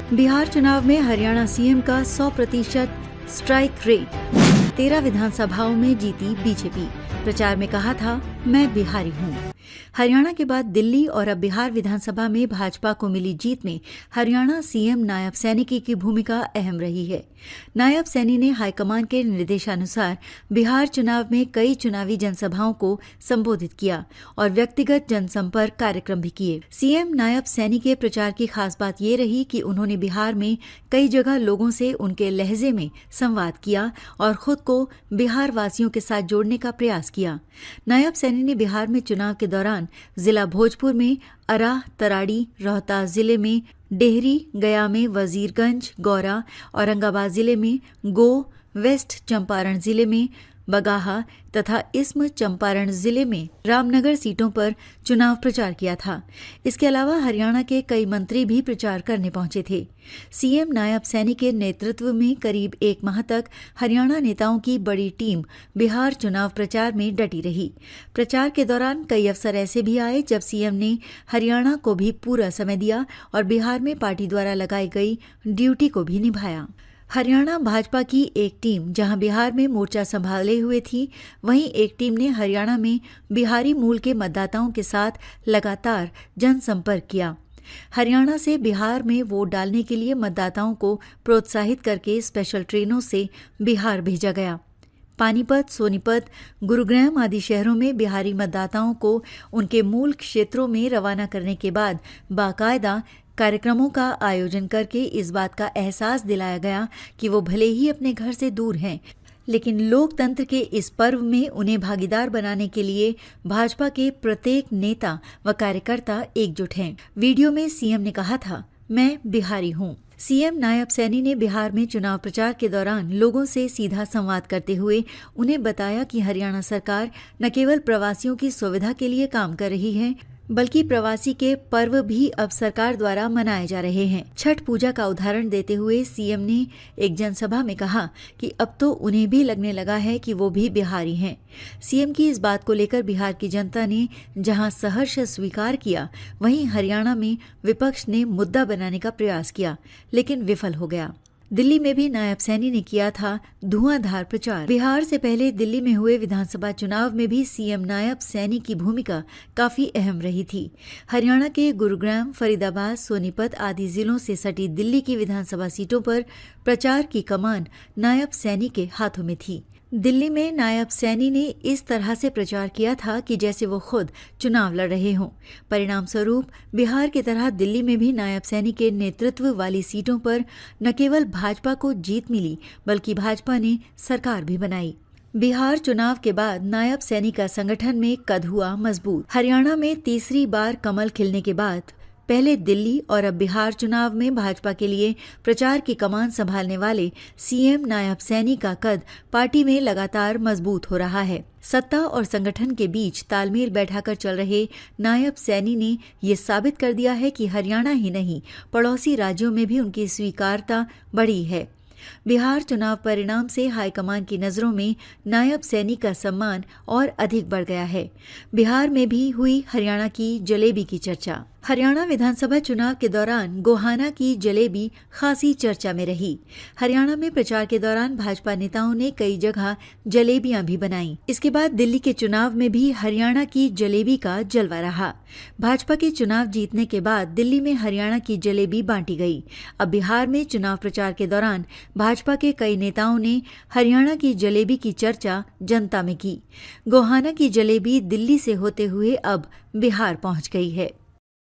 बिहार चुनाव में हरियाणा सीएम का 100% स्ट्राइक रेट। 13 विधानसभाओं में जीती बीजेपी। प्रचार में कहा था, मैं बिहारी हूँ। हरियाणा के बाद दिल्ली और अब बिहार विधानसभा में भाजपा को मिली जीत में हरियाणा सीएम नायब सैनी की भूमिका अहम रही है। नायब सैनी ने हाईकमान के निर्देशानुसार बिहार चुनाव में कई चुनावी जनसभाओं को संबोधित किया और व्यक्तिगत जनसंपर्क कार्यक्रम भी किए। सीएम नायब सैनी के प्रचार की खास बात ये रही कि उन्होंने बिहार में कई जगह लोगों से उनके लहजे में संवाद किया और खुद को बिहार वासियों के साथ जोड़ने का प्रयास किया। नायब सैनी ने बिहार में चुनाव के दौरान जिला भोजपुर में अराह, तराड़ी, रोहतास जिले में डेहरी, गया में वजीरगंज, गौरा, औरंगाबाद जिले में गो, वेस्ट चंपारण जिले में बगाहा तथा इस्म चंपारण जिले में रामनगर सीटों पर चुनाव प्रचार किया था। इसके अलावा हरियाणा के कई मंत्री भी प्रचार करने पहुंचे थे। सीएम नायब सैनी के नेतृत्व में करीब 1 माह तक हरियाणा नेताओं की बड़ी टीम बिहार चुनाव प्रचार में डटी रही। प्रचार के दौरान कई अवसर ऐसे भी आए जब सीएम ने हरियाणा को भी पूरा समय दिया और बिहार में पार्टी द्वारा लगाई गई ड्यूटी को भी निभाया। हरियाणा भाजपा की एक टीम जहां बिहार में मोर्चा संभाले हुए थी, वहीं एक टीम ने हरियाणा में बिहारी मूल के मतदाताओं के साथ लगातार जनसंपर्क किया। हरियाणा से बिहार में वोट डालने के लिए मतदाताओं को प्रोत्साहित करके स्पेशल ट्रेनों से बिहार भेजा गया। पानीपत, सोनीपत, गुरुग्राम आदि शहरों में बिहारी मतदाताओं को उनके मूल क्षेत्रों में रवाना करने के बाद बाकायदा कार्यक्रमों का आयोजन करके इस बात का एहसास दिलाया गया कि वो भले ही अपने घर से दूर हैं, लेकिन लोकतंत्र के इस पर्व में उन्हें भागीदार बनाने के लिए भाजपा के प्रत्येक नेता व कार्यकर्ता एकजुट हैं। वीडियो में सीएम ने कहा था, मैं बिहारी हूँ। सीएम नायब सैनी ने बिहार में चुनाव प्रचार के दौरान लोगों से सीधा संवाद करते हुए उन्हें बताया कि हरियाणा सरकार न केवल प्रवासियों की सुविधा के लिए काम कर रही है, बल्कि प्रवासी के पर्व भी अब सरकार द्वारा मनाए जा रहे हैं। छठ पूजा का उदाहरण देते हुए सीएम ने एक जनसभा में कहा कि अब तो उन्हें भी लगने लगा है कि वो भी बिहारी हैं। सीएम की इस बात को लेकर बिहार की जनता ने जहां सहर्ष स्वीकार किया, वहीं हरियाणा में विपक्ष ने मुद्दा बनाने का प्रयास किया, लेकिन विफल हो गया। दिल्ली में भी नायब सैनी ने किया था धुआंधार प्रचार। बिहार से पहले दिल्ली में हुए विधानसभा चुनाव में भी सीएम नायब सैनी की भूमिका काफी अहम रही थी। हरियाणा के गुरुग्राम, फरीदाबाद, सोनीपत आदि जिलों से सटी दिल्ली की विधानसभा सीटों पर प्रचार की कमान नायब सैनी के हाथों में थी। दिल्ली में नायब सैनी ने इस तरह से प्रचार किया था कि जैसे वो खुद चुनाव लड़ रहे हों। परिणाम स्वरूप बिहार की तरह दिल्ली में भी नायब सैनी के नेतृत्व वाली सीटों पर न केवल भाजपा को जीत मिली, बल्कि भाजपा ने सरकार भी बनाई। बिहार चुनाव के बाद नायब सैनी का संगठन में कद हुआ मजबूत। हरियाणा में तीसरी बार कमल खिलने के बाद पहले दिल्ली और अब बिहार चुनाव में भाजपा के लिए प्रचार की कमान संभालने वाले सीएम नायब सैनी का कद पार्टी में लगातार मजबूत हो रहा है। सत्ता और संगठन के बीच तालमेल बैठाकर चल रहे नायब सैनी ने ये साबित कर दिया है कि हरियाणा ही नहीं, पड़ोसी राज्यों में भी उनकी स्वीकार्यता बढ़ी है। बिहार चुनाव परिणाम से हाईकमान की नजरों में नायब सैनी का सम्मान और अधिक बढ़ गया है। बिहार में भी हुई हरियाणा की जलेबी की चर्चा। हरियाणा विधानसभा चुनाव के दौरान गोहाना की जलेबी खासी चर्चा में रही। हरियाणा में प्रचार के दौरान भाजपा नेताओं ने कई जगह जलेबियां भी बनाईं। इसके बाद दिल्ली के चुनाव में भी हरियाणा की जलेबी का जलवा रहा। भाजपा के चुनाव जीतने के बाद दिल्ली में हरियाणा की जलेबी बांटी गई। अब बिहार में चुनाव प्रचार के दौरान भाजपा के कई नेताओं ने हरियाणा की जलेबी की चर्चा जनता में की। गोहाना की जलेबी दिल्ली से होते हुए अब बिहार पहुंच गई है।